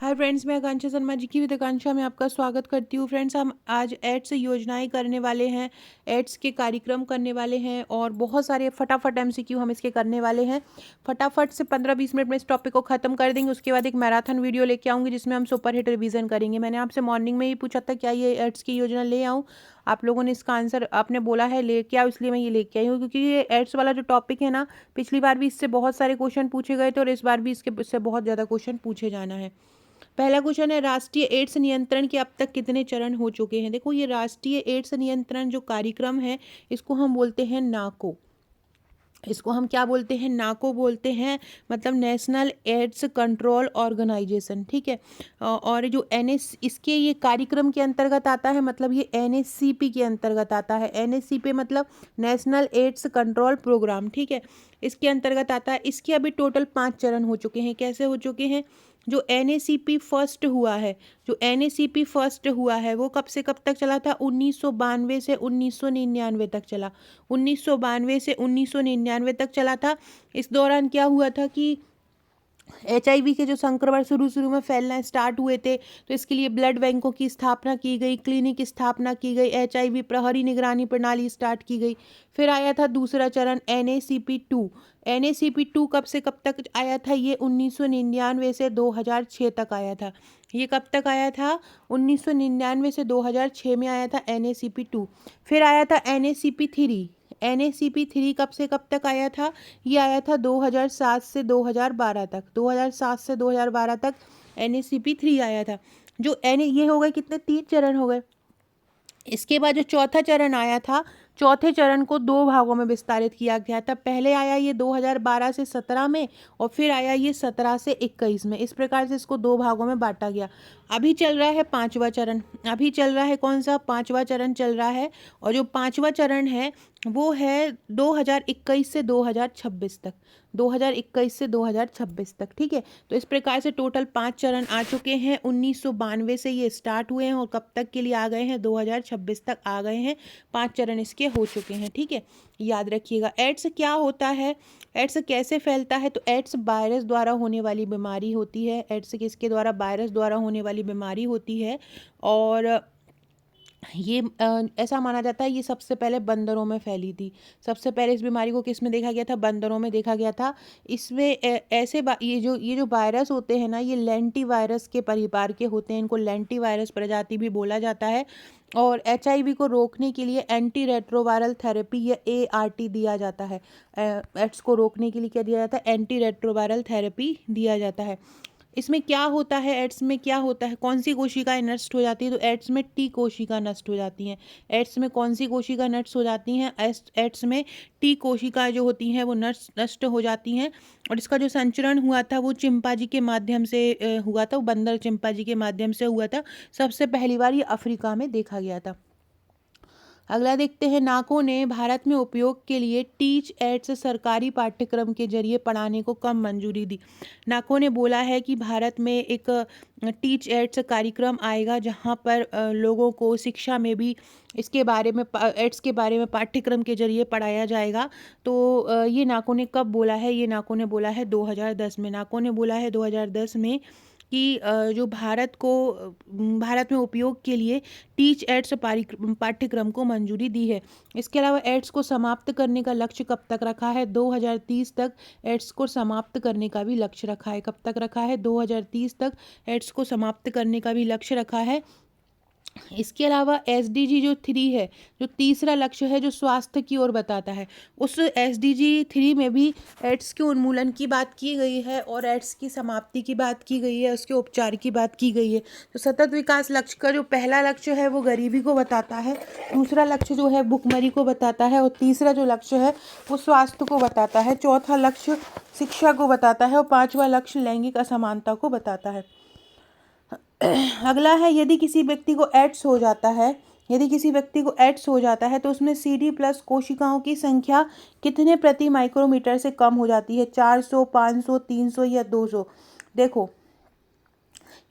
Hi friends, मैं आकांक्षा शर्मा जी की with आकांक्षा में आपका स्वागत करती हूँ। फ्रेंड्स, हम आज एड्स योजनाएं करने वाले हैं, एड्स के कार्यक्रम करने वाले हैं और बहुत सारे फटाफट एमसीक्यू हम इसके करने वाले हैं। फटाफट से 15-20 मिनट में इस टॉपिक को खत्म कर देंगे। उसके बाद एक मैराथन वीडियो लेके आऊँगी जिसमें हम सुपर हिट रिवीजन करेंगे। मैंने आपसे मॉर्निंग में ही पूछा था क्या ये एड्स की योजना ले आऊँ। आप लोगों ने इसका आंसर आपने बोला है लेके आओ, इसलिए मैं ये लेके आई हूँ क्योंकि ये एड्स वाला जो टॉपिक है ना, पिछली बार भी इससे बहुत सारे क्वेश्चन पूछे गए थे और इस बार भी इससे बहुत ज़्यादा क्वेश्चन पूछे जाना है। पहला क्वेश्चन है, राष्ट्रीय एड्स नियंत्रण के अब तक कितने चरण हो चुके हैं। देखो, ये राष्ट्रीय एड्स नियंत्रण जो कार्यक्रम है इसको हम बोलते हैं नाको। इसको हम क्या बोलते हैं? नाको बोलते हैं, मतलब नेशनल एड्स कंट्रोल ऑर्गेनाइजेशन। ठीक है। और जो एनएस इसके ये कार्यक्रम के अंतर्गत आता है, मतलब ये एनएससीपी के अंतर्गत आता है। एनएससीपी मतलब नेशनल एड्स कंट्रोल प्रोग्राम। ठीक है, इसके अंतर्गत आता है। इसके अभी टोटल 5 चरण हो चुके हैं। कैसे हो चुके हैं? जो एनएसीपी फर्स्ट हुआ है, जो एनएसीपी फर्स्ट हुआ है वो कब से कब तक चला था? 1992 से 1999 तक चला। 1992 से 1999 तक चला था। इस दौरान क्या हुआ था कि एचआईवी के जो संक्रमण शुरू में फैलना स्टार्ट हुए थे, तो इसके लिए ब्लड बैंकों की स्थापना की गई, क्लिनिक की स्थापना की गई, एचआईवी प्रहरी निगरानी प्रणाली स्टार्ट की गई। फिर आया था दूसरा चरण एनएसीपी 2। एनएसीपी 2 कब से कब तक आया था? ये 1999 से 2006 तक आया था। ये कब तक आया था? 1999 से 2006 में आया था एनएसीपी 2। फिर आया था एनएसीपी 3। एनएसीपी 3 कब से कब तक आया था? ये आया था 2007 से 2012 तक। 2007 से 2012 तक एनएसीपी 3 आया था। जो एन ये हो गए कितने? 3 चरण हो गए। इसके बाद जो चौथा चरण आया था, चौथे चरण को 2 भागों में विस्तारित किया गया था। पहले आया ये 2012 से 17 में और फिर आया ये 17 से 21 में। इस प्रकार से इसको 2 भागों में बांटा गया। अभी चल रहा है 5वां चरण। अभी चल रहा है कौन सा? 5वां चरण चल रहा है। और जो 5वां चरण है वो है 2021 से 2026 तक। 2021 से 2026 तक। ठीक है, तो इस प्रकार से टोटल 5 चरण आ चुके हैं। 1992 से ये स्टार्ट हुए हैं और कब तक के लिए आ गए हैं? 2026 तक आ गए हैं। 5 चरण इसके हो चुके हैं। ठीक है, याद रखिएगा। एड्स क्या होता है, एड्स कैसे फैलता है? तो एड्स वायरस द्वारा होने वाली बीमारी होती है। एड्स किसके द्वारा? वायरस द्वारा होने वाली बीमारी होती है। और ये ऐसा माना जाता है ये सबसे पहले बंदरों में फैली थी। सबसे पहले इस बीमारी को किस में देखा गया था? बंदरों में देखा गया था। इसमें ये जो वायरस होते हैं ना, ये लेंटी वायरस के परिवार के होते हैं। इनको लेंटी वायरस प्रजाति भी बोला जाता है। और एचआईवी को रोकने के लिए एंटी रेट्रोवायरल थेरेपी या एआरटी दिया जाता है। एड्स को रोकने के लिए क्या दिया जाता है? एंटी रेट्रोवायरल थेरेपी दिया जाता है। इसमें क्या होता है? एड्स में क्या होता है? कौन सी कोशिकाएं नष्ट हो जाती है? तो एड्स में टी कोशिका नष्ट हो जाती हैं। एड्स में कौन सी कोशिका नष्ट हो जाती हैं? एड्स में टी कोशिकाएं जो होती हैं वो नष्ट हो जाती हैं। और इसका जो संचरण हुआ था वो चिंपांजी के माध्यम से हुआ था। वो बंदर चिंपांजी के माध्यम से हुआ था। सबसे पहली बार ये अफ्रीका में देखा गया था। अगला देखते हैं, नाको ने भारत में उपयोग के लिए टीच एड्स सरकारी पाठ्यक्रम के जरिए पढ़ाने को कम मंजूरी दी। नाको ने बोला है कि भारत में एक टीच एड्स कार्यक्रम आएगा जहां पर लोगों को शिक्षा में भी इसके बारे में एड्स के बारे में पाठ्यक्रम के जरिए पढ़ाया जाएगा। तो ये नाको ने कब बोला है? ये नाको ने बोला है 2010 में। नाको ने बोला है 2010 में कि जो भारत में उपयोग के लिए टीच एड्स पाठ्यक्रम को मंजूरी दी है। इसके अलावा एड्स को समाप्त करने का लक्ष्य कब तक रखा है? 2030 तक एड्स को समाप्त करने का भी लक्ष्य रखा है। कब तक रखा है? 2030 तक एड्स को समाप्त करने का भी लक्ष्य रखा है। इसके अलावा एसडीजी जो 3 है, जो तीसरा लक्ष्य है जो स्वास्थ्य की ओर बताता है, उस एसडीजी 3 में भी एड्स के उन्मूलन की बात की गई है और एड्स की समाप्ति की बात की गई है, उसके उपचार की बात की गई है। तो सतत विकास लक्ष्य का जो पहला लक्ष्य है वो गरीबी को बताता है, दूसरा लक्ष्य जो है भुखमरी को बताता है और तीसरा जो लक्ष्य है वो स्वास्थ्य को बताता है, चौथा लक्ष्य शिक्षा को बताता है और 5वां लक्ष्य लैंगिक असमानता को बताता है। अगला है, यदि किसी व्यक्ति को एड्स हो जाता है, यदि किसी व्यक्ति को एड्स हो जाता है तो उसमें CD प्लस कोशिकाओं की संख्या कितने प्रति माइक्रोमीटर से कम हो जाती है? 400, 500, 300 या 200? देखो,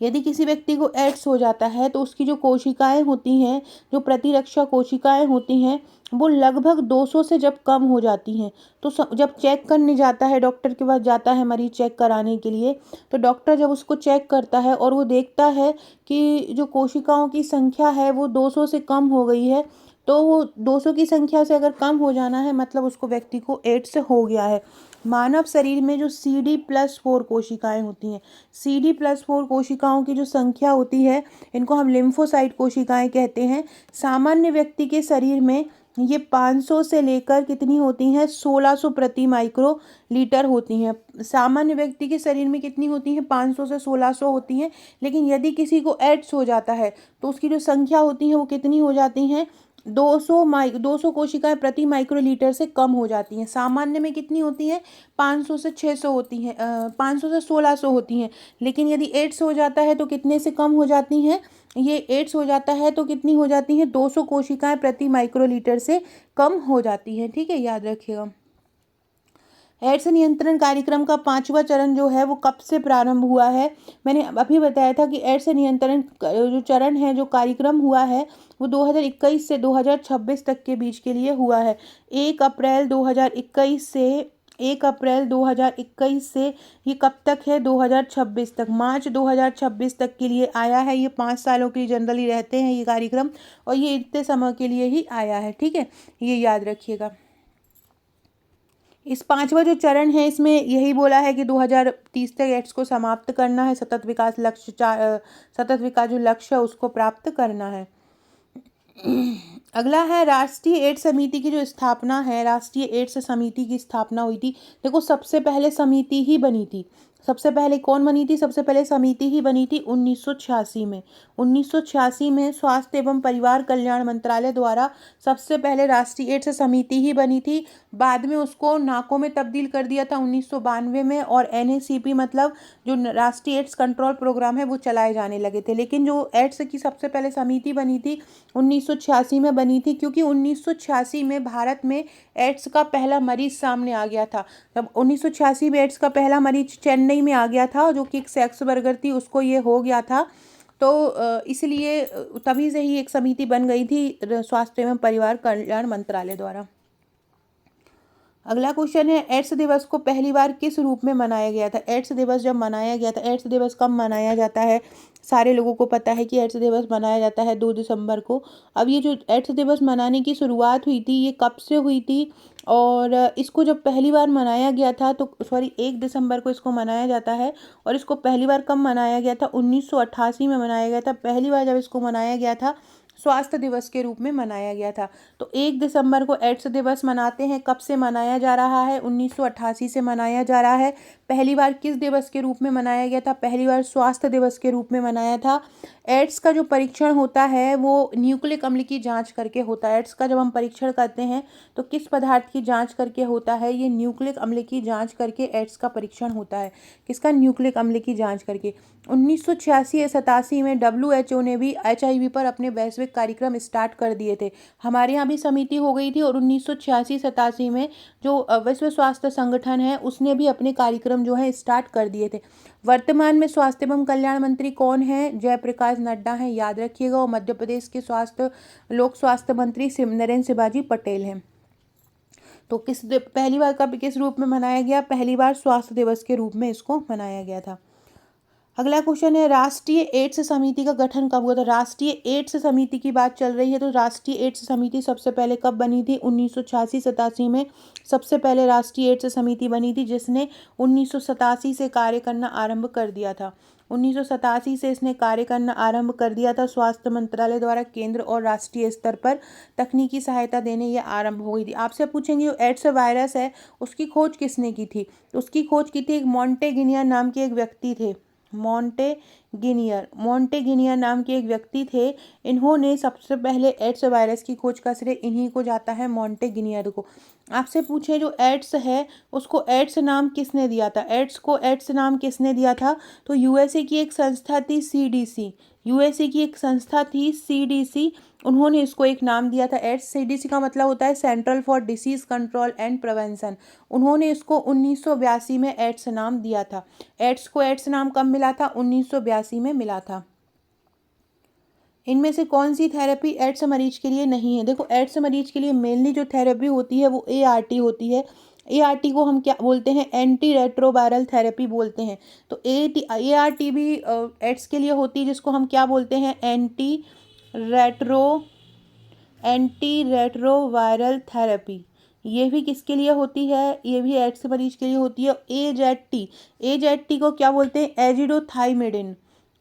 यदि किसी व्यक्ति को एड्स हो जाता है तो उसकी जो कोशिकाएं होती हैं, जो प्रतिरक्षा कोशिकाएं होती हैं, वो लगभग 200 से जब कम हो जाती हैं तो जब चेक करने जाता है, डॉक्टर के पास जाता है मरीज चेक कराने के लिए, तो डॉक्टर जब उसको चेक करता है और वो देखता है कि जो कोशिकाओं की संख्या है वो 200 से कम हो गई है, तो वो 200 की संख्या से अगर कम हो जाना है मतलब उसको व्यक्ति को एड्स हो गया है। मानव शरीर में जो CD+4 कोशिकाएं होती हैं, CD+4 कोशिकाओं की जो संख्या होती है, इनको हम लिम्फोसाइट कोशिकाएं कहते हैं। सामान्य व्यक्ति के शरीर में ये 500 से लेकर कितनी होती हैं, 1600 प्रति माइक्रो लीटर होती हैं। सामान्य व्यक्ति के शरीर में कितनी होती हैं, 500 से 1600 होती हैं। लेकिन यदि किसी को एड्स हो जाता है तो उसकी जो संख्या होती है वो कितनी हो जाती हैं, 200 कोशिकाएं प्रति माइक्रोलीटर से कम हो जाती हैं। सामान्य में कितनी होती हैं, 500 से 600 होती हैं, 500 से 1600 होती हैं। लेकिन यदि एड्स हो जाता है तो कितने से कम हो जाती हैं, ये एड्स हो जाता है तो कितनी हो जाती हैं, 200 कोशिकाएं प्रति माइक्रोलीटर से कम हो जाती हैं। ठीक है, याद रखिएगा। एड्स नियंत्रण कार्यक्रम का 5वां चरण जो है वो कब से प्रारंभ हुआ है? मैंने अभी बताया था कि एड्स नियंत्रण जो चरण है, जो कार्यक्रम हुआ है, वो 2021 से 2026 तक के बीच के लिए हुआ है। 1 अप्रैल 2021 से 1 अप्रैल 2021 से ये कब तक है, 2026 तक, मार्च 2026 तक के लिए आया है। ये 5 सालों के लिए जनरली रहते हैं ये कार्यक्रम, और ये इतने समय के लिए ही आया है। ठीक है, ये याद रखिएगा। इस 5वां जो चरण है इसमें यही बोला है कि 2030 तक एड्स को समाप्त करना है, सतत विकास जो लक्ष्य है उसको प्राप्त करना है। अगला है राष्ट्रीय एड्स समिति की जो स्थापना है, राष्ट्रीय एड्स समिति की स्थापना हुई थी। देखो, सबसे पहले समिति ही बनी थी। सबसे पहले कौन बनी थी? सबसे पहले समिति ही बनी थी 1986 में। 1986 में स्वास्थ्य एवं परिवार कल्याण मंत्रालय द्वारा सबसे पहले राष्ट्रीय एड्स समिति ही बनी थी। बाद में उसको नाको में तब्दील कर दिया था 1992 में, और NACP मतलब जो राष्ट्रीय एड्स कंट्रोल प्रोग्राम है वो चलाए जाने लगे थे। लेकिन जो एड्स की सबसे पहले समिति बनी थी 1986 में बनी थी, क्योंकि 1986 में भारत में एड्स का पहला मरीज सामने आ गया था। जब 1986 में एड्स का पहला मरीज चेन्नई में आ गया था, जो कि एक सेक्स वर्कर थी, उसको ये हो गया था, तो इसलिए तभी से ही एक समिति बन गई थी स्वास्थ्य एवं परिवार कल्याण मंत्रालय द्वारा। अगला क्वेश्चन है, एड्स दिवस को पहली बार किस रूप में मनाया गया था? एड्स दिवस जब मनाया गया था, एड्स दिवस कब मनाया जाता है? सारे लोगों को पता है कि एड्स दिवस मनाया जाता है 2 दिसंबर को। अब ये जो एड्स दिवस मनाने की शुरुआत हुई थी, ये कब से हुई थी? और इसको जब पहली बार मनाया गया था, तो 1 दिसंबर को इसको मनाया जाता है। और इसको पहली बार कब मनाया गया था? 1988 में मनाया गया था। पहली बार जब इसको मनाया गया था, स्वास्थ्य दिवस के रूप में मनाया गया था। तो 1 दिसंबर को एड्स दिवस मनाते हैं। कब से मनाया जा रहा है? 1988 से मनाया जा रहा है। पहली बार किस दिवस के रूप में मनाया गया था? पहली बार स्वास्थ्य दिवस के रूप में मनाया था। एड्स का जो परीक्षण होता है वो न्यूक्लिक अम्ल की जांच करके होता है। एड्स का जब हम परीक्षण करते हैं तो किस पदार्थ की जांच करके होता है? ये न्यूक्लिक अम्ल की जांच करके एड्स का परीक्षण होता है। किसका? न्यूक्लिक अम्ल की जांच करके। 1986 या 87 में WHO ने भी HIV पर अपने वैश्विक कार्यक्रम स्टार्ट कर दिए थे। हमारे यहाँ भी समिति हो गई थी, और 1986-87 में जो विश्व स्वास्थ्य संगठन है उसने भी अपने कार्यक्रम जो है स्टार्ट कर दिए थे। वर्तमान में स्वास्थ्य एवं कल्याण मंत्री कौन है? जयप्रकाश नड्डा हैं, याद रखिएगा। और मध्य प्रदेश के लोक स्वास्थ्य मंत्री नरेंद्र शिवाजी पटेल हैं। तो पहली बार कब किस रूप में मनाया गया? पहली बार स्वास्थ्य दिवस के रूप में इसको मनाया गया था। अगला क्वेश्चन है, राष्ट्रीय एड्स समिति का गठन कब हुआ था? राष्ट्रीय एड्स समिति की बात चल रही है, तो राष्ट्रीय एड्स समिति सबसे पहले कब बनी थी? 1986-87 में सबसे पहले राष्ट्रीय एड्स समिति बनी थी, जिसने 1987 से कार्य करना आरंभ कर दिया था। 1987 से इसने कार्य करना आरंभ कर दिया था। स्वास्थ्य मंत्रालय द्वारा केंद्र और राष्ट्रीय स्तर पर तकनीकी सहायता देने ये आरंभ हो गई थी। आपसे पूछेंगे जो एड्स वायरस है उसकी खोज किसने की थी? उसकी खोज की थी एक मॉन्टेगिनियर नाम के एक व्यक्ति थे। मॉन्टेगिनियर नाम के एक व्यक्ति थे। इन्होंने सबसे पहले एड्स वायरस की खोज का श्रेय इन्हीं को जाता है, मॉन्टेगिनियर को। आपसे पूछे जो एड्स है उसको एड्स नाम किसने दिया था? एड्स को एड्स नाम किसने दिया था? तो USA की एक संस्था थी CDC। USA की एक संस्था थी CDC, उन्होंने इसको एक नाम दिया था एड्स। सीडीसी का मतलब होता है central for disease control and prevention. उन्होंने इसको 1982 में एड्स नाम दिया था। एड्स को एड्स नाम कब मिला था? 1982 में मिला था। इनमें से कौन सी थेरेपी एड्स मरीज के लिए नहीं है? देखो, एड्स मरीज के लिए मेनली जो थेरेपी होती है वो ART होती है। ART को हम क्या बोलते हैं? एंटी रेट्रोवायरल थेरेपी बोलते हैं। तो ART भी एड्स के लिए होती है, जिसको हम क्या बोलते हैं? Anti retroviral therapy. ये भी किसके लिए होती है? ये भी एड्स मरीज के लिए होती है। AZT को क्या बोलते हैं?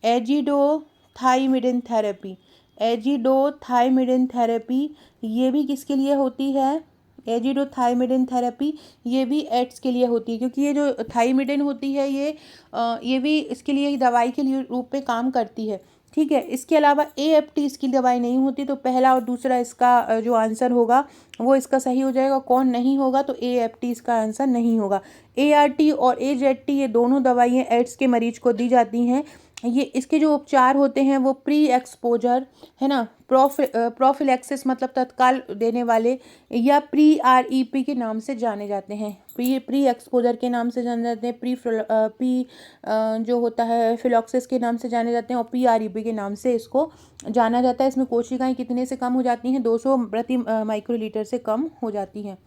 एजिडोथाइमिडिन थेरेपी। एजिडोथाइमिडिन थेरेपी ये भी किसके लिए होती है? एजिडोथाइमिडिन थेरेपी ये भी एड्स के लिए होती है, क्योंकि ये जो थाइमिडिन होती है ये भी इसके लिए ही दवाई के लिए रूप में काम करती है। ठीक है। इसके अलावा AFT इसकी दवाई नहीं होती। तो पहला और दूसरा इसका जो आंसर होगा वो इसका सही हो जाएगा। कौन नहीं होगा? तो AFT इसका आंसर नहीं होगा। ART और AZT ये दोनों दवाइयाँ एड्स के मरीज को दी जाती हैं। ये इसके जो उपचार होते हैं वो प्री एक्सपोजर है ना, प्रोफिलैक्सिस मतलब तत्काल देने वाले, या REP के नाम से जाने जाते हैं। प्री एक्सपोजर के नाम से जाने जाते हैं, जो होता है फिलॉक्सिस के नाम से जाने जाते हैं, और PREP के नाम से इसको जाना जाता है। इसमें कोशिकाएं कितने से कम हो जाती हैं? 200 प्रति माइक्रोलीटर से कम हो जाती हैं।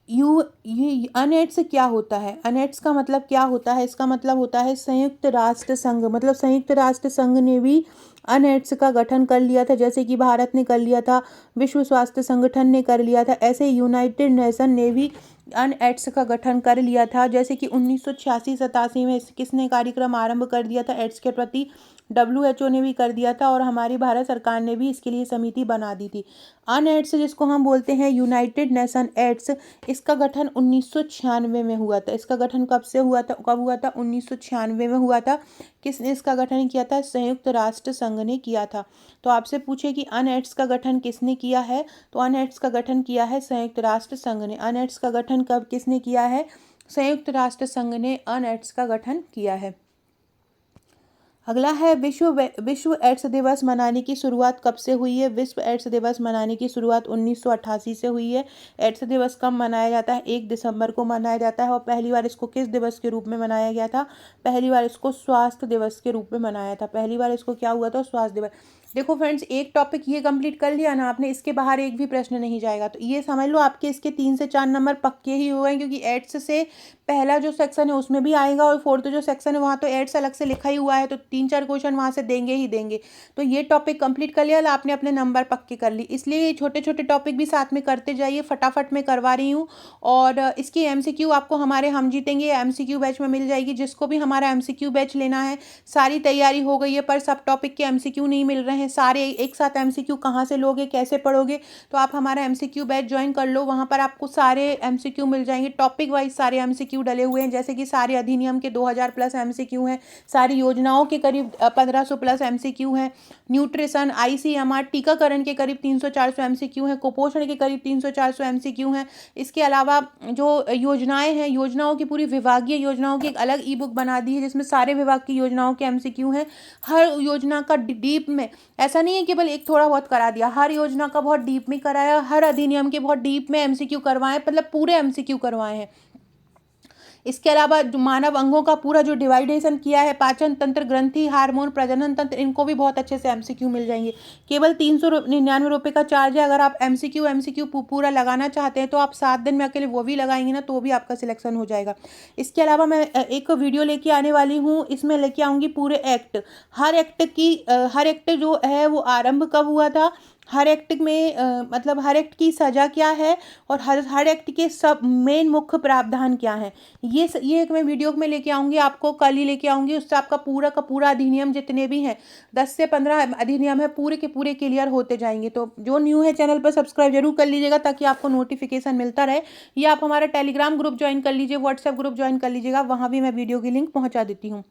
ये अनएड्स क्या होता है? अनएड्स का मतलब क्या होता है? इसका मतलब होता है संयुक्त राष्ट्र संघ। मतलब संयुक्त राष्ट्र संघ ने भी अनएड्स का गठन कर लिया था। जैसे कि भारत ने कर लिया था, विश्व स्वास्थ्य संगठन ने कर लिया था, ऐसे यूनाइटेड नेशन ने भी अनएड्स का गठन कर लिया था। जैसे कि 1986-87 में किसने कार्यक्रम आरंभ कर दिया था एड्स के प्रति? WHO ने भी कर दिया था, और हमारी भारत सरकार ने भी इसके लिए समिति बना दी थी। अनएड्स जिसको हम बोलते हैं यूनाइटेड नेशन एड्स, इसका गठन 1996 में हुआ था। इसका गठन कब हुआ था? 1996 में हुआ था। किसने इसका गठन किया था? संयुक्त राष्ट्र संघ ने किया था। तो आपसे पूछे कि अनएड्स का गठन किसने किया है, तो अनएड्स का गठन किया है संयुक्त राष्ट्र संघ ने। अनएड्स का गठन कब किसने किया है? संयुक्त राष्ट्र संघ ने अनएड्स का गठन किया है। अगला है विश्व एड्स दिवस मनाने की शुरुआत कब से हुई है? विश्व एड्स दिवस मनाने की शुरुआत 1988 से हुई है। एड्स दिवस कब मनाया जाता है? 1 दिसंबर को मनाया जाता है। और पहली बार इसको किस दिवस के रूप में मनाया गया था? पहली बार इसको स्वास्थ्य दिवस के रूप में मनाया था। पहली बार इसको क्या हुआ था? स्वास्थ्य दिवस। देखो फ्रेंड्स, एक टॉपिक ये कंप्लीट कर लिया ना आपने, इसके बाहर एक भी प्रश्न नहीं जाएगा। तो ये समझ लो आपके इसके 3 से 4 नंबर पक्के ही हो गए, क्योंकि एड्स से पहला जो सेक्शन है उसमें भी आएगा, और 4th जो सेक्शन है वहाँ तो एड्स अलग से लिखा ही हुआ है, तो 3-4 क्वेश्चन वहाँ से देंगे ही देंगे। तो ये टॉपिक कंप्लीट कर लिया, आपने अपने नंबर पक्के कर ली। इसलिए छोटे छोटे टॉपिक भी साथ में करते जाइए, फटाफट मैं करवा रही हूँ। और इसकी MCQ आपको हमारे हम जीतेंगे MCQ बैच में मिल जाएगी। जिसको भी हमारा MCQ बैच लेना है, सारी तैयारी हो गई है, पर सब टॉपिक के MCQ नहीं मिल रहे हैं। सारे एक साथ MCQ कहाँ से लोगे, कैसे पढ़ोगे? तो आप हमारा MCQ बैच ज्वाइन कर लो, वहाँ पर आपको सारे MCQ मिल जाएंगे। टॉपिक वाइज सारे MCQ डले हुए हैं, जैसे कि सारे अधिनियम के 2000 प्लस MCQ हैं, सारी योजनाओं के करीब 1500 प्लस MCQ हैं, न्यूट्रिशन, ICMR, टीकाकरण के करीब 300-400 MCQ हैं, कुपोषण के करीब 300-400 MCQ हैं। इसके अलावा जो योजनाएं हैं, योजनाओं की पूरी विभागीय योजनाओं की एक अलग ई-बुक बना दी है, जिसमें सारे विभाग की योजनाओं के MCQ हैं। हर योजना का डीप में, ऐसा नहीं है केवल एक थोड़ा बहुत करा दिया, हर योजना का बहुत डीप में कराया, हर अधिनियम के बहुत डीप में MCQ करवाएं, मतलब पूरे MCQ करवाए हैं। इसके अलावा जो मानव अंगों का पूरा जो डिवाइडेशन किया है, पाचन तंत्र, ग्रंथि, हार्मोन, प्रजनन तंत्र, इनको भी बहुत अच्छे से MCQ मिल जाएंगे। केवल 399 रुपये का चार्ज है। अगर आप MCQ पूरा लगाना चाहते हैं तो आप 7 दिन में अकेले वो भी लगाएंगे ना, तो भी आपका सिलेक्शन हो जाएगा। इसके अलावा मैं एक वीडियो लेके आने वाली हूँ, इसमें लेके आऊँगी पूरे एक्ट, हर एक्ट जो है वो आरंभ कब हुआ था, हर एक्ट में मतलब हर एक्ट की सज़ा क्या है, और हर एक्ट के सब मेन मुख्य प्रावधान क्या है, ये एक मैं वीडियो में लेके आऊँगी, आपको कल ही लेके आऊँगी। उससे आपका पूरा का पूरा अधिनियम जितने भी हैं, 10 से 15 अधिनियम है, पूरे के पूरे क्लियर होते जाएंगे। तो जो न्यू है चैनल पर सब्सक्राइब जरूर कर लीजिएगा, ताकि आपको नोटिफिकेशन मिलता रहे। या आप हमारा टेलीग्राम ग्रुप ज्वाइन कर लीजिए, व्हाट्सएप ग्रुप ज्वाइन कर लीजिएगा, वहाँ भी मैं वीडियो की लिंक पहुँचा देती हूँ।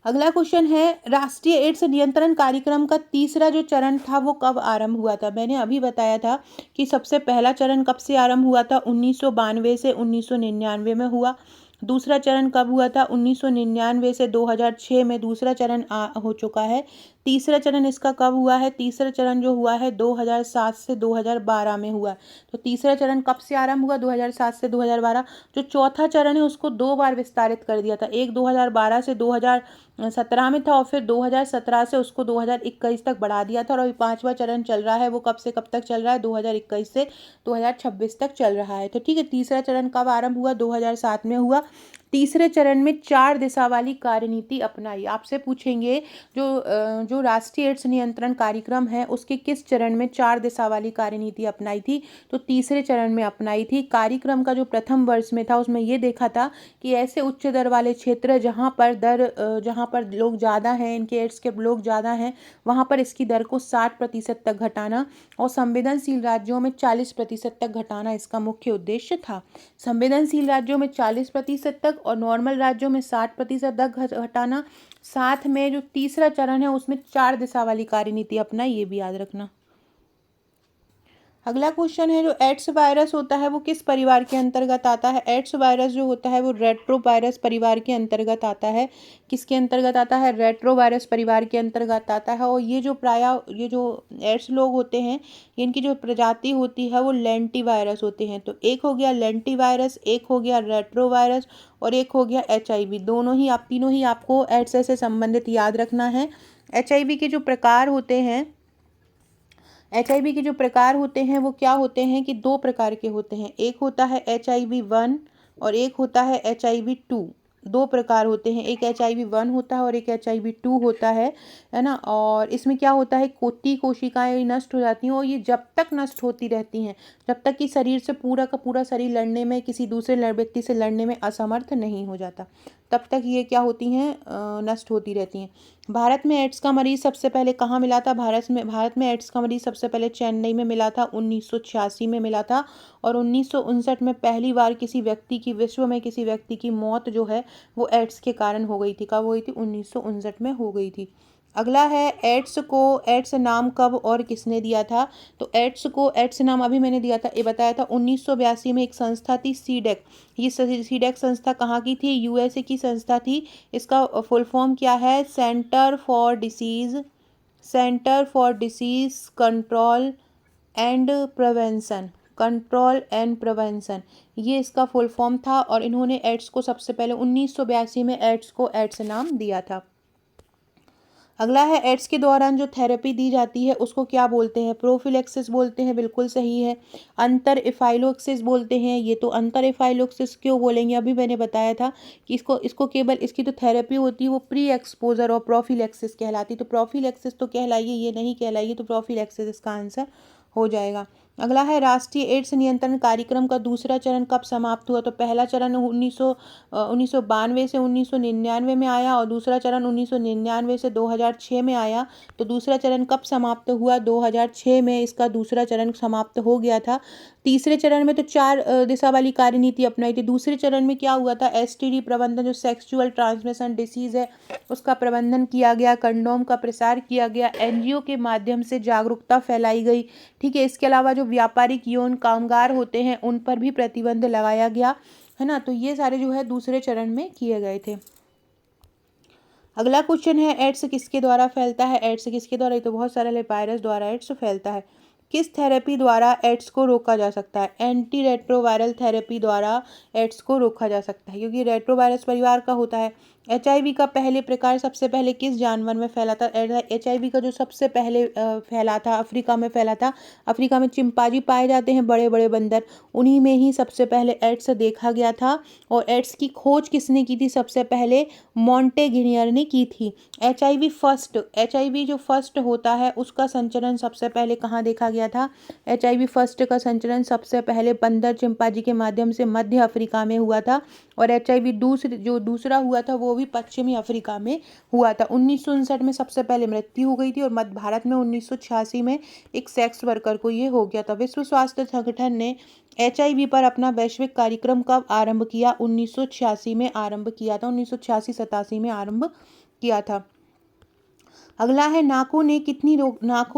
अगला क्वेश्चन है, राष्ट्रीय एड्स नियंत्रण कार्यक्रम का तीसरा जो चरण था वो कब आरंभ हुआ था? मैंने अभी बताया था कि सबसे पहला चरण कब से आरंभ हुआ था, 1992 से 1999 में हुआ। दूसरा चरण कब हुआ था? 1999 से 2006 में दूसरा चरण हो चुका है। तीसरा चरण इसका कब हुआ है? तीसरा चरण जो हुआ है 2007 से 2012 में हुआ। तो तीसरा चरण कब से आरंभ हुआ? 2007 से 2012। जो चौथा चरण है उसको 2 बार विस्तारित कर दिया था। एक 2012 से 2017 में था और फिर 2017 से उसको 2021 तक बढ़ा दिया था। और अभी 5वां चरण चल रहा है, वो कब से कब तक चल रहा है? 2021 से 2026 तक चल रहा है। तो ठीक है, तीसरा चरण कब आरंभ हुआ? 2007 में हुआ। तीसरे चरण में 4 दिशा वाली कार्यनीति अपनाई। आपसे पूछेंगे जो राष्ट्रीय एड्स नियंत्रण कार्यक्रम है उसके किस चरण में 4 दिशा वाली कार्यनीति अपनाई थी? तो तीसरे चरण में अपनाई थी। कार्यक्रम का जो प्रथम वर्ष में था उसमें ये देखा था कि ऐसे उच्च दर वाले क्षेत्र जहाँ पर लोग ज़्यादा हैं, इनके एड्स के लोग ज़्यादा हैं, वहाँ पर इसकी दर को 60% तक घटाना और संवेदनशील राज्यों में 40% तक घटाना इसका मुख्य उद्देश्य था। संवेदनशील राज्यों में 40% तक और नॉर्मल राज्यों में 60% तक घटाना। साथ में जो तीसरा चरण है उसमें 4 दिशा वाली कार्यनीति अपना, ये भी याद रखना। अगला क्वेश्चन है, जो एड्स वायरस होता है वो किस परिवार के अंतर्गत आता है? एड्स वायरस जो होता है वो रेट्रोवायरस परिवार के अंतर्गत आता है। किसके अंतर्गत आता है? रेट्रोवायरस परिवार के अंतर्गत आता है। और ये जो एड्स लोग होते हैं, इनकी जो प्रजाति होती है वो लेंटिवायरस होते हैं। तो एक हो गया लेंटिवायरस, एक हो गया रेट्रोवायरस और एक हो गया HIV। तीनों ही आपको एड्स से संबंधित याद रखना है। HIV के जो प्रकार होते हैं, HIV के जो प्रकार होते हैं वो क्या होते हैं कि 2 प्रकार के होते हैं। एक होता है HIV-1 और एक होता है HIV-2। 2 प्रकार होते हैं, एक HIV-1 होता है और एक HIV-2 होता है ना। और इसमें क्या होता है, कोशिकाएं नष्ट हो जाती हैं और ये जब तक नष्ट होती रहती हैं, जब तक कि शरीर से पूरा का पूरा शरीर लड़ने में, किसी दूसरे व्यक्ति से लड़ने में असमर्थ नहीं हो जाता, तब तक ये क्या होती हैं, नष्ट होती रहती हैं। भारत में एड्स का मरीज सबसे पहले कहाँ मिला था? भारत में एड्स का मरीज सबसे पहले चेन्नई में मिला था, 1986 में मिला था। और 1959 में पहली बार विश्व में किसी व्यक्ति की मौत जो है वो एड्स के कारण हो गई थी। कब हुई थी? 1959 में हो गई थी। अगला है, एड्स नाम कब और किसने दिया था? तो एड्स नाम अभी मैंने दिया था, ये बताया था 1982 में एक संस्था थी सीडेक। ये सीडेक संस्था कहाँ की थी? USA की संस्था थी। इसका फुल फॉर्म क्या है? Centre for disease control and prevention, ये इसका फुल फॉर्म था। और इन्होंने एड्स को सबसे पहले 1982 में एड्स को एड्स नाम दिया था। अगला है, एड्स के दौरान जो थेरेपी दी जाती है उसको क्या बोलते हैं? प्रोफिलैक्सिस बोलते हैं, बिल्कुल सही है। अंतर एफाइलोक्सिस बोलते हैं। ये तो अंतर एफाइलोक्सिस क्यों बोलेंगे, अभी मैंने बताया था कि इसको केवल इसकी जो थेरेपी होती है वो प्री एक्सपोजर और प्रोफिलैक्सिस कहलाती। तो प्रोफिलैक्सिस तो कहलाइए, ये नहीं कहलाइए, तो प्रोफिलैक्सिस इसका आंसर हो जाएगा। अगला है, राष्ट्रीय एड्स नियंत्रण कार्यक्रम का दूसरा चरण कब समाप्त हुआ? तो पहला चरण 1992 से 1999 में आया और दूसरा चरण 1999 से 2006 में आया। तो दूसरा चरण कब समाप्त हुआ? 2006 में इसका दूसरा चरण समाप्त हो गया था। तीसरे चरण में तो 4 दिशा वाली कार्यनीति अपनाई थी। दूसरे चरण में क्या हुआ था? STD प्रबंधन, जो सेक्सुअल ट्रांसमिशन डिसीज है उसका प्रबंधन किया गया, कंडोम का प्रसार किया गया, NGO के माध्यम से जागरूकता फैलाई गई। ठीक है, इसके अलावा जो व्यापारिक यौन कामगार होते हैं उन पर भी प्रतिबंध लगाया गया, है ना। तो ये सारे जो है दूसरे चरण में किए गए थे। अगला क्वेश्चन है, एड्स किसके द्वारा फैलता है? एड्स किसके द्वारा? ये तो बहुत सारे वायरस द्वारा एड्स फैलता है। किस थेरेपी द्वारा एड्स को रोका जा सकता है? एंटी रेट्रोवायरल थेरेपी द्वारा एड्स को रोका जा सकता है, क्योंकि रेट्रोवायरस परिवार का होता है। HIV का पहले प्रकार सबसे पहले किस जानवर में फैला था? HIV का जो सबसे पहले फैला था, अफ्रीका में फैला था। अफ्रीका में चिंपांजी पाए जाते हैं, बड़े बड़े बंदर, उन्हीं में ही सबसे पहले एड्स देखा गया था। और एड्स की खोज किसने की थी? सबसे पहले मॉन्टेगिनियर ने की थी। HIV जो फर्स्ट होता है उसका संचरण सबसे पहले कहाँ देखा गया था? HIV फर्स्ट का संचरण सबसे पहले बंदर चिंपांजी के माध्यम से मध्य अफ्रीका में हुआ था। और HIV दूसरा हुआ था वो भी पश्चिमी अफ्रीका में हुआ था। 1959 में सबसे पहले मृत्यु हो गई थी और मध्य भारत में 1986 में एक सेक्स वर्कर को ये हो गया था। विश्व स्वास्थ्य संगठन ने HIV पर अपना वैश्विक कार्यक्रम कब आरंभ किया? 1986 में आरंभ किया था, 1986-87 में आरंभ किया था। अगला है नाको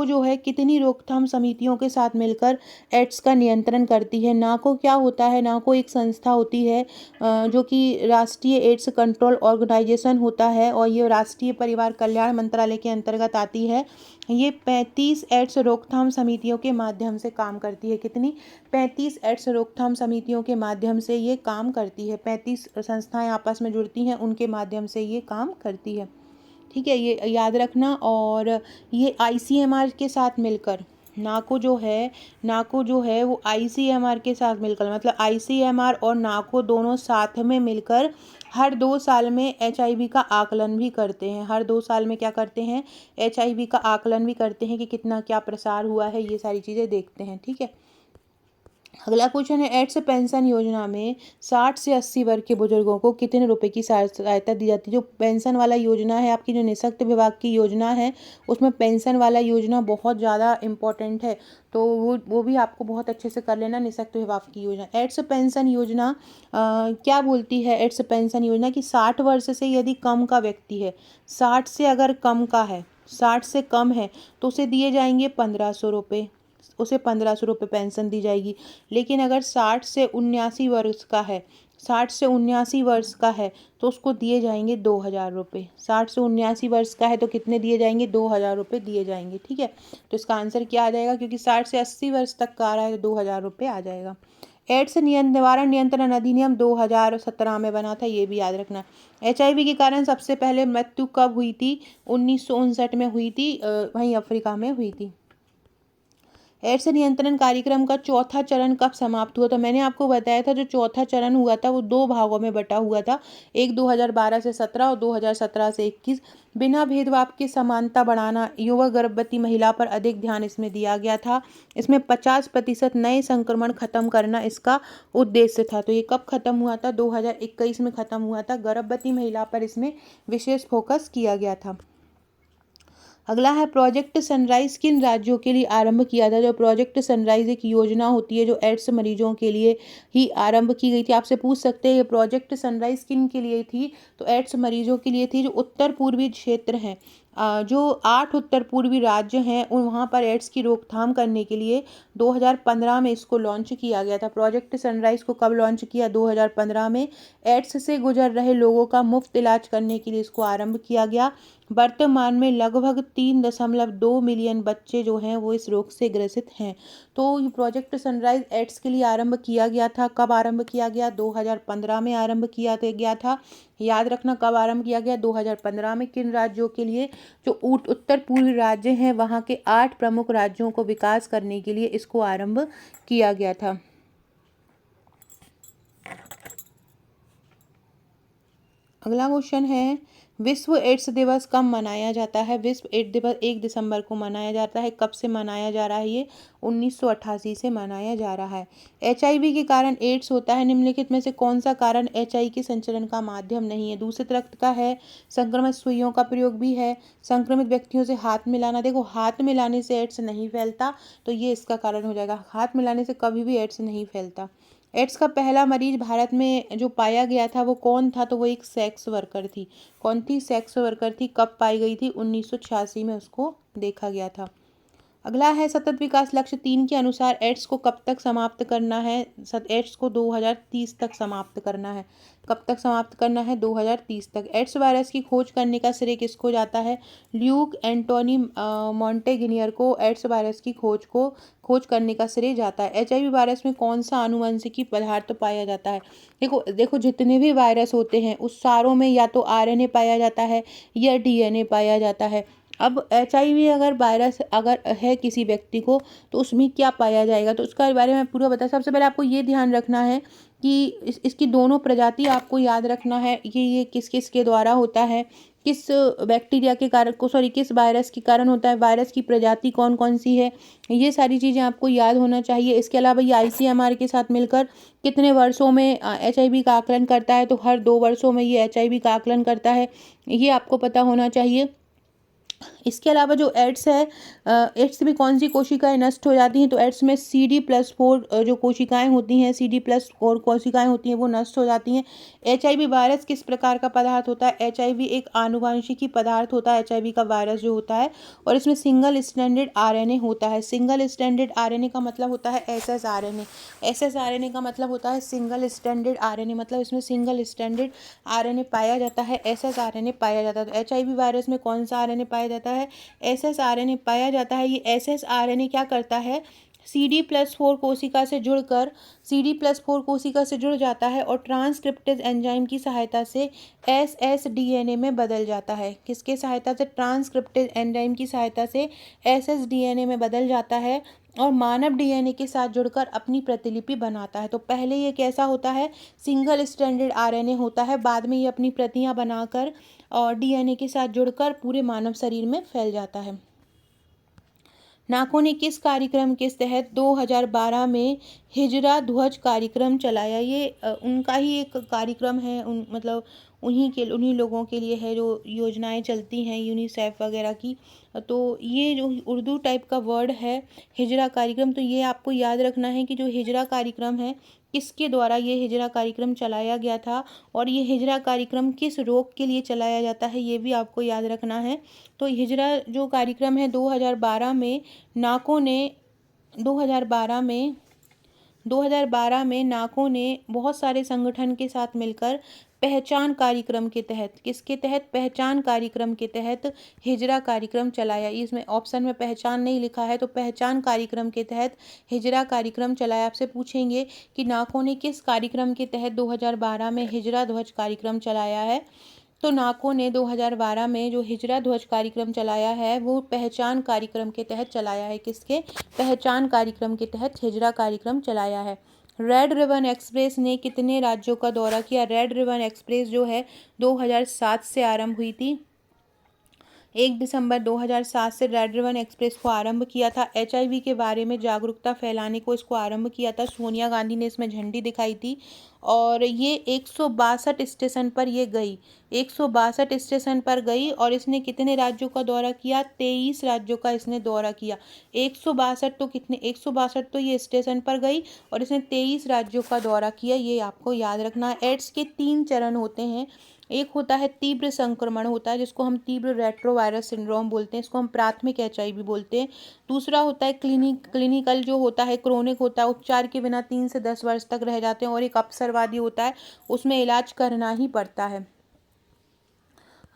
जो है कितनी रोकथाम समितियों के साथ मिलकर एड्स का नियंत्रण करती है। नाको क्या होता है? नाको एक संस्था होती है जो कि राष्ट्रीय एड्स कंट्रोल ऑर्गेनाइजेशन होता है और ये राष्ट्रीय परिवार कल्याण मंत्रालय के अंतर्गत आती है। ये 35 एड्स रोकथाम समितियों के माध्यम से काम करती है। कितनी? 35 एड्स रोकथाम समितियों के माध्यम से ये काम करती है। 35 संस्थाएं आपस में जुड़ती हैं, उनके माध्यम से ये काम करती है। ठीक है, ये याद रखना। और ये आईसीएमआर के साथ मिलकर नाको जो है वो आईसीएमआर के साथ मिलकर, मतलब आईसीएमआर और नाको दोनों साथ में मिलकर हर 2 साल में एचआईवी का आकलन भी करते हैं। हर 2 साल में क्या करते हैं? एचआईवी का आकलन भी करते हैं कि कितना क्या प्रसार हुआ है, ये सारी चीज़ें देखते हैं। ठीक है, अगला क्वेश्चन है, एड्स पेंशन योजना में 60 से 80 वर्ग के बुजुर्गों को कितने रुपए की सहायता दी जाती है। जो पेंशन वाला योजना है आपकी, जो निःशक्त विभाग की योजना है, उसमें पेंशन वाला योजना बहुत ज़्यादा इम्पोर्टेंट है, तो वो भी आपको बहुत अच्छे से कर लेना। निःशक्त विभाग की योजना एड्स पेंशन योजना क्या बोलती है? एड्स पेंशन योजना की 60 वर्ष से यदि कम का व्यक्ति है, 60 से अगर कम का है, 60 से कम है तो उसे दिए जाएंगे 1500 रुपये, उसे 1500 रुपये पेंशन दी जाएगी। लेकिन अगर 60 से 79 वर्ष का है, 60 से 79 वर्ष का है तो उसको दिए जाएंगे 2000 रुपये। 60 से 79 वर्ष का है तो कितने दिए जाएंगे? 2000 रुपये दिए जाएंगे। ठीक है, तो इसका आंसर क्या आ जाएगा? क्योंकि 60 से 80 वर्ष तक का आ रहा है तो 2000 रुपये आ जाएगा। एड्स निवारण नियंत्रण अधिनियम 2017 में बना था, ये भी याद रखना। एचआईवी के कारण सबसे पहले मृत्यु कब हुई थी? 1959 में हुई थी, वहीं अफ्रीका में हुई थी। एड्स नियंत्रण कार्यक्रम का चौथा चरण कब समाप्त हुआ था? मैंने आपको बताया था जो चौथा चरण हुआ था वो 2 भागों में बटा हुआ था, एक 2012 से 17 और 2017 से 21। बिना भेदभाव के समानता बढ़ाना, युवा गर्भवती महिला पर अधिक ध्यान इसमें दिया गया था। इसमें 50% नए संक्रमण खत्म करना इसका उद्देश्य था। तो ये कब खत्म हुआ था? 2021 में खत्म हुआ था। गर्भवती महिला पर इसमें विशेष फोकस किया गया था। अगला है, प्रोजेक्ट सनराइज किन राज्यों के लिए आरंभ किया था? जो प्रोजेक्ट सनराइज एक योजना होती है जो एड्स मरीजों के लिए ही आरंभ की गई थी। आपसे पूछ सकते हैं ये प्रोजेक्ट सनराइज किन के लिए थी? तो एड्स मरीजों के लिए थी जो उत्तर पूर्वी क्षेत्र हैं, जो 8 उत्तर पूर्वी राज्य हैं उन वहाँ पर एड्स की रोकथाम करने के लिए 2015 में इसको लॉन्च किया गया था। प्रोजेक्ट सनराइज को कब लॉन्च किया? 2015 में। एड्स से गुजर रहे लोगों का मुफ्त इलाज करने के लिए इसको आरंभ किया गया। वर्तमान में लगभग 3.2 मिलियन बच्चे जो हैं वो इस रोग से ग्रसित हैं। तो ये प्रोजेक्ट सनराइज एड्स के लिए आरंभ किया गया था। कब आरंभ किया गया? 2015 में आरंभ किया गया था। याद रखना कब आरंभ किया गया? 2015 में। किन राज्यों के लिए? जो उत्तर पूर्वी राज्य हैं वहाँ के 8 प्रमुख राज्यों को विकास करने के लिए इसको आरंभ किया गया था। अगला क्वेश्चन है, विश्व एड्स दिवस कब मनाया जाता है? विश्व एड्स दिवस 1 दिसंबर को मनाया जाता है। कब से मनाया जा रहा है? ये 1988 से मनाया जा रहा है। एचआईवी के कारण एड्स होता है, निम्नलिखित में से कौन सा कारण एचआईवी के संचरण का माध्यम नहीं है? दूषित रक्त का है, संक्रमित सुइयों का प्रयोग भी है, संक्रमित व्यक्तियों से हाथ मिलाना। देखो, हाथ मिलाने से एड्स नहीं फैलता, तो ये इसका कारण हो जाएगा। हाथ मिलाने से कभी भी एड्स नहीं फैलता। एड्स का पहला मरीज भारत में जो पाया गया था वो कौन था? तो वो एक सेक्स वर्कर थी। कौन थी? सेक्स वर्कर थी। कब पाई गई थी? 1986 में उसको देखा गया था। अगला है, सतत विकास लक्ष्य 3 के अनुसार एड्स को कब तक समाप्त करना है? एड्स को 2030 तक समाप्त करना है। कब तक समाप्त करना है? 2030 तक। एड्स वायरस की खोज करने का श्रेय किसको जाता है? ल्यूक एंटोनी मॉन्टेगिनियर को एड्स वायरस की खोज करने का श्रेय जाता है। एचआईवी वायरस में कौन सा आनुवंशिकी पदार्थ पाया जाता है? देखो जितने भी वायरस होते हैं उस सारों में या तो आरएनए पाया जाता है या डीएनए पाया जाता है। अब एचआईवी अगर वायरस अगर है किसी व्यक्ति को तो उसमें क्या पाया जाएगा? तो उसका बारे में पूरा बता। सबसे पहले आपको ये ध्यान रखना है कि इसकी दोनों प्रजाति आपको याद रखना है। ये किस किस के द्वारा होता है, किस बैक्टीरिया के कारण किस वायरस के कारण होता है, वायरस की प्रजाति कौन कौन सी है, ये सारी चीज़ें आपको याद होना चाहिए। इसके अलावा ये आईसीएमआर के साथ मिलकर कितने वर्षों में एचआईवी का आकलन करता है? तो हर 2 वर्षों में ये एचआईवी का आकलन करता है, ये आपको पता होना चाहिए। इसके अलावा जो एड्स है, एड्स में कौन सी कोशिकाएं नष्ट हो जाती हैं, तो एड्स में CD+4 जो कोशिकाएं होती हैं, CD+4 कोशिकाएं होती हैं वो नष्ट हो जाती हैं। HIV वायरस किस प्रकार का पदार्थ होता है? HIV एक आनुवांशिकी पदार्थ होता है, HIV का वायरस जो होता है, और इसमें सिंगल स्ट्रैंडेड RNA होता है। सिंगल स्ट्रैंडेड RNA का मतलब होता है SSRNA। SSRNA का मतलब होता है सिंगल स्ट्रैंडेड RNA, मतलब इसमें सिंगल स्ट्रैंडेड RNA पाया जाता है, SSRNA पाया जाता है। तो HIV वायरस में कौन सा RNA पाया जाता है? SSRNA पाया जाता है। ये SSRNA क्या करता है? CD+4 कोशिका से जुड़कर CD+4 कोशिका से जुड़ जाता है और ट्रांसक्रिप्टेज एंजाइम की सहायता से SSDNA में बदल जाता है। किसके सहायता से? ट्रांसक्रिप्टेज एंजाइम की सहायता से SSDNA में बदल जाता है और मानव DNA के साथ जुड़कर अपनी प्रतिलिपि बनाता है। तो पहले ये कैसा होता है? सिंगल स्ट्रैंडेड RNA होता है, बाद में ये अपनी प्रतियां बनाकर और DNA के साथ जुड़कर पूरे मानव शरीर में फैल जाता है। नाको ने किस कार्यक्रम के तहत 2012 में हिजरा ध्वज कार्यक्रम चलाया? ये उनका ही एक कार्यक्रम है, उन्हीं लोगों के लिए है जो योजनाएं चलती हैं यूनिसेफ वगैरह की। तो ये जो उर्दू टाइप का वर्ड है हिजरा कार्यक्रम, तो ये आपको याद रखना है कि जो हिजरा कार्यक्रम है किसके द्वारा ये हिजरा कार्यक्रम चलाया गया था, और ये हिजरा कार्यक्रम किस रोग के लिए चलाया जाता है ये भी आपको याद रखना है। तो हिजरा जो कार्यक्रम है 2012 में नाको ने 2012 में नाको ने बहुत सारे संगठन के साथ मिलकर पहचान कार्यक्रम के तहत, किसके तहत? पहचान कार्यक्रम के तहत हिजरा कार्यक्रम चलाया। इसमें ऑप्शन में पहचान नहीं लिखा है, तो पहचान कार्यक्रम के तहत हिजरा कार्यक्रम चलाया। आपसे पूछेंगे कि नाको ने किस कार्यक्रम के तहत 2012 में हिजरा ध्वज कार्यक्रम चलाया है, तो नाको ने 2012 में जो हिजरा ध्वज कार्यक्रम चलाया है वो पहचान कार्यक्रम के तहत चलाया है। किसके? पहचान कार्यक्रम के तहत हिजरा कार्यक्रम चलाया है। रेड रिबन एक्सप्रेस ने कितने राज्यों का दौरा किया? रेड रिबन एक्सप्रेस जो है 2007 से आरंभ हुई थी। 1 दिसंबर 2007 से रेड रिबन एक्सप्रेस को आरंभ किया था। HIV के बारे में जागरूकता फैलाने को इसको आरंभ किया था। सोनिया गांधी ने इसमें झंडी दिखाई थी और ये 162 स्टेशन पर ये गई, 162 स्टेशन पर गई और इसने कितने राज्यों का दौरा किया? 23 राज्यों का इसने दौरा किया। 162 तो कितने? 162 तो ये स्टेशन पर गई और इसने 23 राज्यों का दौरा किया, ये आपको याद रखना है। एड्स के 3 चरण होते हैं। एक होता है तीव्र संक्रमण होता है जिसको हम तीव्र रेट्रोवायरस सिंड्रोम बोलते हैं, इसको हम प्राथमिक HIV बोलते हैं। दूसरा होता है क्लिनिकल जो होता है, क्रोनिक होता है, उपचार के बिना 3 से 10 वर्ष तक रह जाते हैं। और एक अवसरवादी होता है, उसमें इलाज करना ही पड़ता है।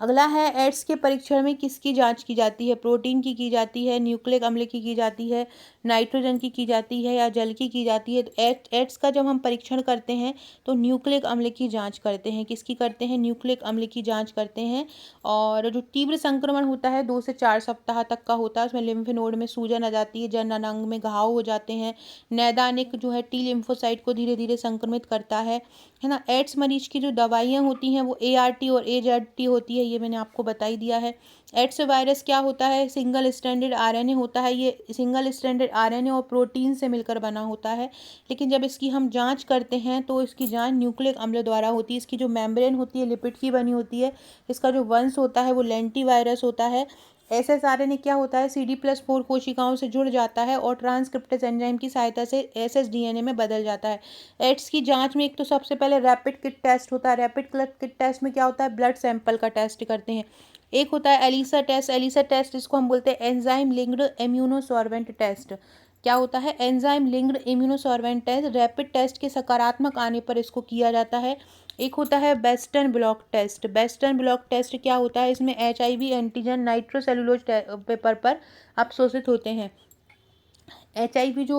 अगला है एड्स के परीक्षण में किसकी जांच की जाती है? प्रोटीन की जाती है, न्यूक्लिक अम्ल की जाती है, नाइट्रोजन की जाती है या जल की जाती है? तो एड्स का जब हम परीक्षण करते हैं तो न्यूक्लिक अम्ल की जांच करते हैं। किसकी करते हैं? न्यूक्लिक अम्ल की जांच करते हैं। और जो तीव्र संक्रमण होता है 2 से 4 सप्ताह तक का होता है, उसमें लिम्फ नोड में सूजन आ जाती है, जनन अंग में घाव हो जाते हैं, नैदानिक जो है टी लिम्फोसाइट को धीरे धीरे संक्रमित करता है ना। एड्स मरीज की जो दवाइयाँ होती हैं वो ART और AZT होती है, ये मैंने आपको बता ही दिया है। एड्स वायरस क्या होता है? सिंगल स्ट्रैंडेड RNA होता है। ये सिंगल स्ट्रैंडेड RNA और प्रोटीन से मिलकर बना होता है, लेकिन जब इसकी हम जांच करते हैं तो इसकी जांच न्यूक्लिक अम्ल द्वारा होती है। इसकी जो मेम्ब्रेन होती है लिपिड की बनी होती है। इसका जो वंश होता है वो लेंटिवायरस होता है। SSRNA क्या होता है? CD+4 कोशिकाओं से जुड़ जाता है और ट्रांसक्रिप्टेज एंजाइम की सहायता से SSDNA में बदल जाता है। एड्स की जांच में एक तो सबसे पहले रैपिड किट टेस्ट होता है। रैपिड किट टेस्ट में क्या होता है? ब्लड सैंपल का टेस्ट करते हैं। एक होता है एलिसा टेस्ट। एलिसा टेस्ट इसको हम बोलते हैं एंजाइम लिंक्ड इम्यूनोसॉर्वेंट टेस्ट। क्या होता है? Enzyme linked immunosorbent test. Rapid test के सकारात्मक आने पर इसको किया जाता है। एक होता है western blot test. Western blot test क्या होता है? इसमें HIV एंटीजन नाइट्रोसेलुलोज पेपर पर अवशोषित होते हैं। HIV जो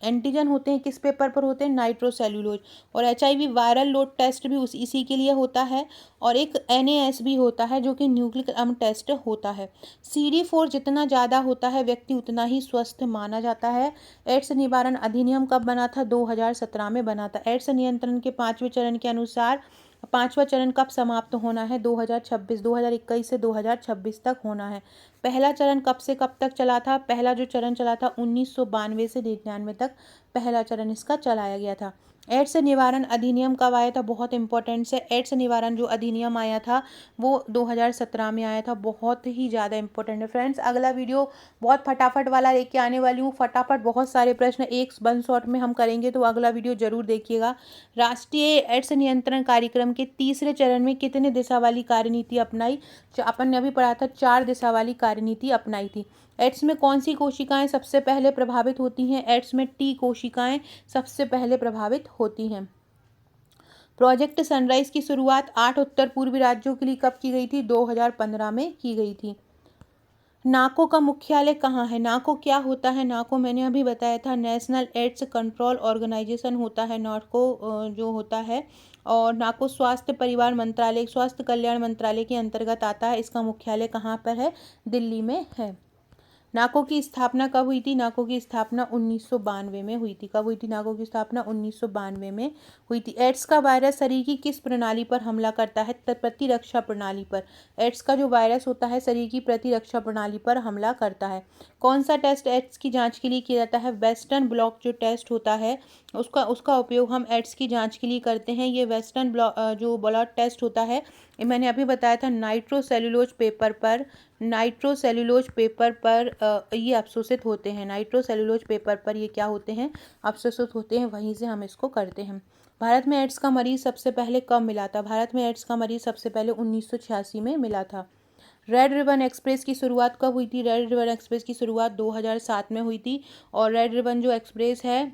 एंटीजन होते हैं किस पेपर पर होते हैं? नाइट्रोसेलुलोज। और HIV वायरल लोड टेस्ट भी इसी के लिए होता है। और एक NAS भी होता है जो कि न्यूक्लिक अम्ल टेस्ट होता है। CD4 जितना ज़्यादा होता है व्यक्ति उतना ही स्वस्थ माना जाता है। एड्स निवारण अधिनियम कब बना था? 2017 में बना था। एड्स नियंत्रण के 5वें चरण के अनुसार 5वां चरण कब समाप्त होना है? 2021 से 2026 तक होना है। पहला चरण कब से कब तक चला था? पहला जो चरण चला था 1992 से 99 तक पहला चरण इसका चलाया गया था। एड्स निवारण अधिनियम कब आया था, बहुत इंपॉर्टेंट है। एड्स निवारण जो अधिनियम आया था वो 2017 में आया था, बहुत ही ज़्यादा इंपॉर्टेंट है फ्रेंड्स। अगला वीडियो बहुत फटाफट वाला लेके आने वाली हूँ, फटाफट बहुत सारे प्रश्न एक वन शॉट में हम करेंगे, तो अगला वीडियो जरूर देखिएगा। राष्ट्रीय एड्स नियंत्रण कार्यक्रम के तीसरे चरण में कितने दिशा वाली कार्यनीति अपनाई, अपन ने अभी पढ़ा था 4 दिशा वाली कार्यनीति अपनाई थी। एड्स में कौन सी कोशिकाएं सबसे पहले प्रभावित होती हैं, एड्स में टी कोशिकाएं सबसे पहले प्रभावित होती हैं। प्रोजेक्ट सनराइज की शुरुआत 8 उत्तर पूर्वी राज्यों के लिए कब की गई थी, 2015 में की गई थी। नाको का मुख्यालय कहाँ है, नाको क्या होता है, नाको मैंने अभी बताया था नेशनल एड्स कंट्रोल ऑर्गेनाइजेशन होता है, नाको जो होता है। और नाको स्वास्थ्य परिवार मंत्रालय, स्वास्थ्य कल्याण मंत्रालय के अंतर्गत आता है। इसका मुख्यालय कहाँ पर है, दिल्ली में है। नाको की स्थापना कब हुई थी, नाको की स्थापना 1992 में हुई थी। कब हुई थी नाको की स्थापना, 1992 में हुई थी। एड्स का वायरस शरीर की किस प्रणाली पर हमला करता है, प्रतिरक्षा प्रणाली पर। एड्स का जो वायरस होता है शरीर की प्रतिरक्षा प्रणाली पर हमला करता है। कौन सा टेस्ट एड्स की जांच के लिए किया जाता है, वेस्टर्न ब्लॉट जो टेस्ट होता है उसका उपयोग हम एड्स की जांच के लिए करते हैं। ये वेस्टर्न ब्लॉट जो ब्लॉट टेस्ट होता है, ये मैंने अभी बताया था नाइट्रोसेल्युलोज पेपर पर, नाइट्रोसेल्युलोज पेपर पर ये अवशोषित होते हैं। नाइट्रोसेल्युलोज पेपर पर ये क्या होते हैं, अवशोषित होते हैं, वहीं से हम इसको करते हैं। भारत में एड्स का मरीज सबसे पहले कब मिला था, भारत में एड्स का मरीज सबसे पहले 1986 में मिला था। रेड रिबन एक्सप्रेस की शुरुआत कब हुई थी, रेड रिबन एक्सप्रेस की शुरुआत 2007 में हुई थी। और रेड रिबन जो एक्सप्रेस है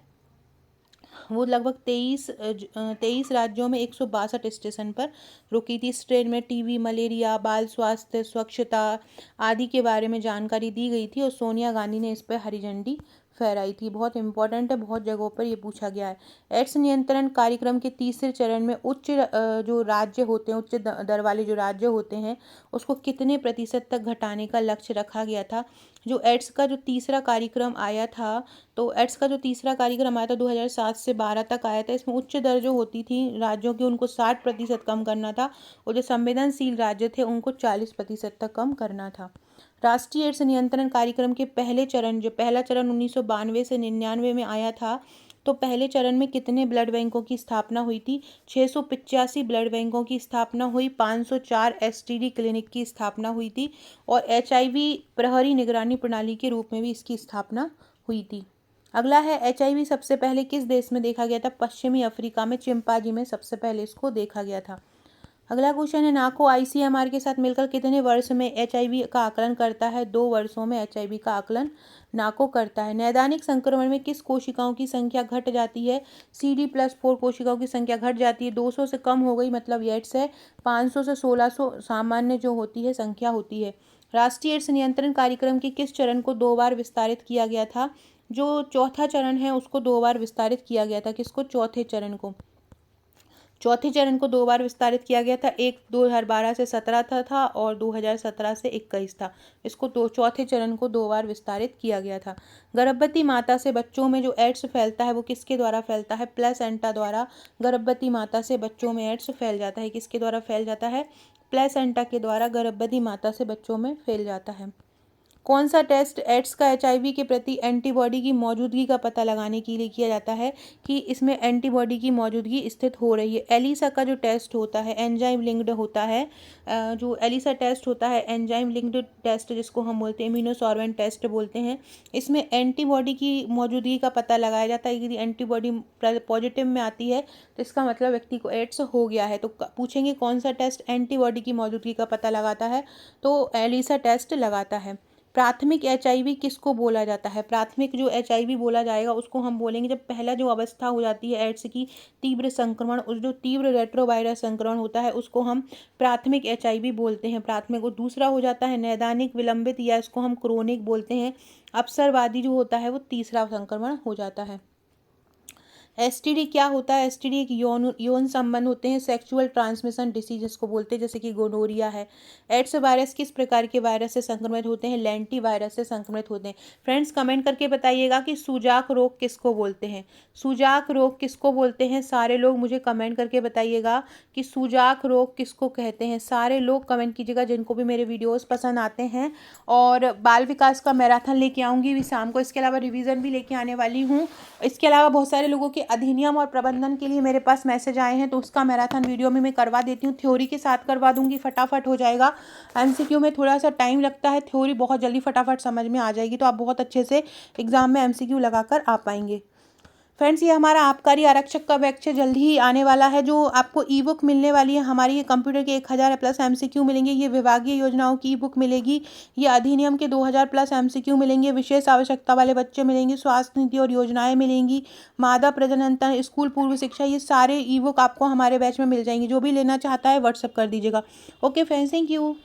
वो लगभग 23 राज्यों में 162 स्टेशन पर रुकी थी। इस ट्रेन में टीबी, मलेरिया, बाल स्वास्थ्य, स्वच्छता आदि के बारे में जानकारी दी गई थी और सोनिया गांधी ने इस पर हरी झंडी फहराई थी। बहुत इंपॉर्टेंट है, बहुत जगहों पर ये पूछा गया है। एड्स नियंत्रण कार्यक्रम के तीसरे चरण में उच्च जो राज्य होते हैं, उच्च दर वाले जो राज्य होते हैं, उसको कितने प्रतिशत तक घटाने का लक्ष्य रखा गया था। जो एड्स का जो तीसरा कार्यक्रम आया था, तो एड्स का जो तीसरा कार्यक्रम आया था 2007 से 12 तक आया था। इसमें उच्च दर जो होती थी राज्यों की, उनको 60% कम करना था और जो संवेदनशील राज्य थे उनको 40% तक कम करना था। राष्ट्रीय एड्स नियंत्रण कार्यक्रम के पहले चरण, जो पहला चरण 1992 से 99 में आया था, तो पहले चरण में कितने ब्लड बैंकों की स्थापना हुई थी, 685 ब्लड बैंकों की स्थापना हुई, 504 एसटीडी क्लिनिक की स्थापना हुई थी और एचआईवी प्रहरी निगरानी प्रणाली के रूप में भी इसकी स्थापना हुई थी। अगला है एचआईवी सबसे पहले किस देश में देखा गया था, पश्चिमी अफ्रीका में चिंपांजी में सबसे पहले इसको देखा गया था। अगला क्वेश्चन है नाको आईसीएमआर के साथ मिलकर कितने वर्ष में एचआईवी का आकलन करता है, 2 वर्षों में एचआईवी का आकलन नाको करता है। नैदानिक संक्रमण में किस कोशिकाओं की संख्या घट जाती है, CD+4 कोशिकाओं की संख्या घट जाती है। 200 से कम हो गई मतलब एड्स है, 500 से 1600 सामान्य जो होती है संख्या होती है। राष्ट्रीय एड्स नियंत्रण कार्यक्रम के किस चरण को 2 बार विस्तारित किया गया था, जो चौथा चरण है उसको 2 बार विस्तारित किया गया था। किसको, चौथे चरण को, चौथे चरण को 2 बार विस्तारित किया गया था। एक 2012 से 17 था और 2017 से 21 था। इसको चौथे चरण को 2 बार विस्तारित किया गया था। गर्भवती माता से बच्चों में जो एड्स फैलता है वो किसके द्वारा फैलता है, प्लेसेंटा द्वारा। गर्भवती माता से बच्चों में एड्स फैल जाता है, किसके द्वारा फैल जाता है, प्लेसेंटा के द्वारा गर्भवती माता से बच्चों में फैल जाता है। कौन सा टेस्ट एड्स का एचआईवी के प्रति एंटीबॉडी की मौजूदगी का पता लगाने के लिए किया जाता है कि इसमें एंटीबॉडी की मौजूदगी स्थित हो रही है। एलिसा का जो टेस्ट होता है एंजाइम लिंक्ड होता है, जो एलिसा टेस्ट होता है एंजाइम लिंक्ड टेस्ट जिसको हम बोलते हैं इम्यूनोसॉर्बेंट टेस्ट बोलते हैं। इसमें एंटीबॉडी की मौजूदगी का पता लगाया जाता है। यदि एंटीबॉडी पॉजिटिव में आती है तो इसका मतलब व्यक्ति को एड्स हो गया है। तो पूछेंगे कौन सा टेस्ट एंटीबॉडी की मौजूदगी का पता लगाता है, तो एलिसा टेस्ट लगाता है। प्राथमिक एचआईवी किसको बोला जाता है, प्राथमिक जो एचआईवी बोला जाएगा उसको हम बोलेंगे जब पहला जो अवस्था हो जाती है एड्स की तीव्र संक्रमण, उस जो तीव्र रेट्रोवायरस संक्रमण होता है उसको हम प्राथमिक एचआईवी बोलते हैं, प्राथमिक। और दूसरा हो जाता है नैदानिक विलंबित या इसको हम क्रोनिक बोलते हैं। अवसरवादी जो होता है वो तीसरा संक्रमण हो जाता है। एसटीडी क्या होता है, एसटीडी एक यौन संबंध होते हैं, सेक्सुअल ट्रांसमिशन डिसीज जिसको बोलते हैं, जैसे कि गोनोरिया है। एड्स वायरस किस प्रकार के वायरस से संक्रमित होते हैं, लेंटी वायरस से संक्रमित होते हैं। फ्रेंड्स कमेंट करके बताइएगा कि सूजाक रोग किसको बोलते हैं, सूजाक रोग किसको बोलते हैं। सारे लोग मुझे कमेंट करके बताइएगा कि सूजाक रोग किसको कहते हैं। सारे लोग कमेंट कीजिएगा जिनको भी मेरे वीडियोज़ पसंद आते हैं। और बाल विकास का मैराथन लेके आऊँगी भी शाम को, इसके अलावा रिवीजन भी लेके आने वाली हूँ। इसके अलावा बहुत सारे लोगों के अधिनियम और प्रबंधन के लिए मेरे पास मैसेज आए हैं, तो उसका मैराथन वीडियो में मैं करवा देती हूँ। थ्योरी के साथ करवा दूंगी, फटाफट हो जाएगा। एमसीक्यू में थोड़ा सा टाइम लगता है, थ्योरी बहुत जल्दी फटाफट समझ में आ जाएगी, तो आप बहुत अच्छे से एग्जाम में एमसीक्यू लगाकर आ पाएंगे। फ्रेंड्स, ये हमारा आबकारी आरक्षक का बैच जल्द ही आने वाला है, जो आपको ई बुक मिलने वाली है हमारी। ये कंप्यूटर के 1000 प्लस एमसीक्यू मिलेंगे, ये विभागीय योजनाओं की ई बुक मिलेगी, ये अधिनियम के 2000 प्लस एमसीक्यू मिलेंगे, विशेष आवश्यकता वाले बच्चे मिलेंगे, स्वास्थ्य नीति और योजनाएं मिलेंगी, मादा प्रजनन, स्कूल पूर्व शिक्षा, ये सारे ई बुक आपको हमारे बैच में मिल जाएंगे। जो भी लेना चाहता है व्हाट्सअप कर दीजिएगा। Okay friends, thank you.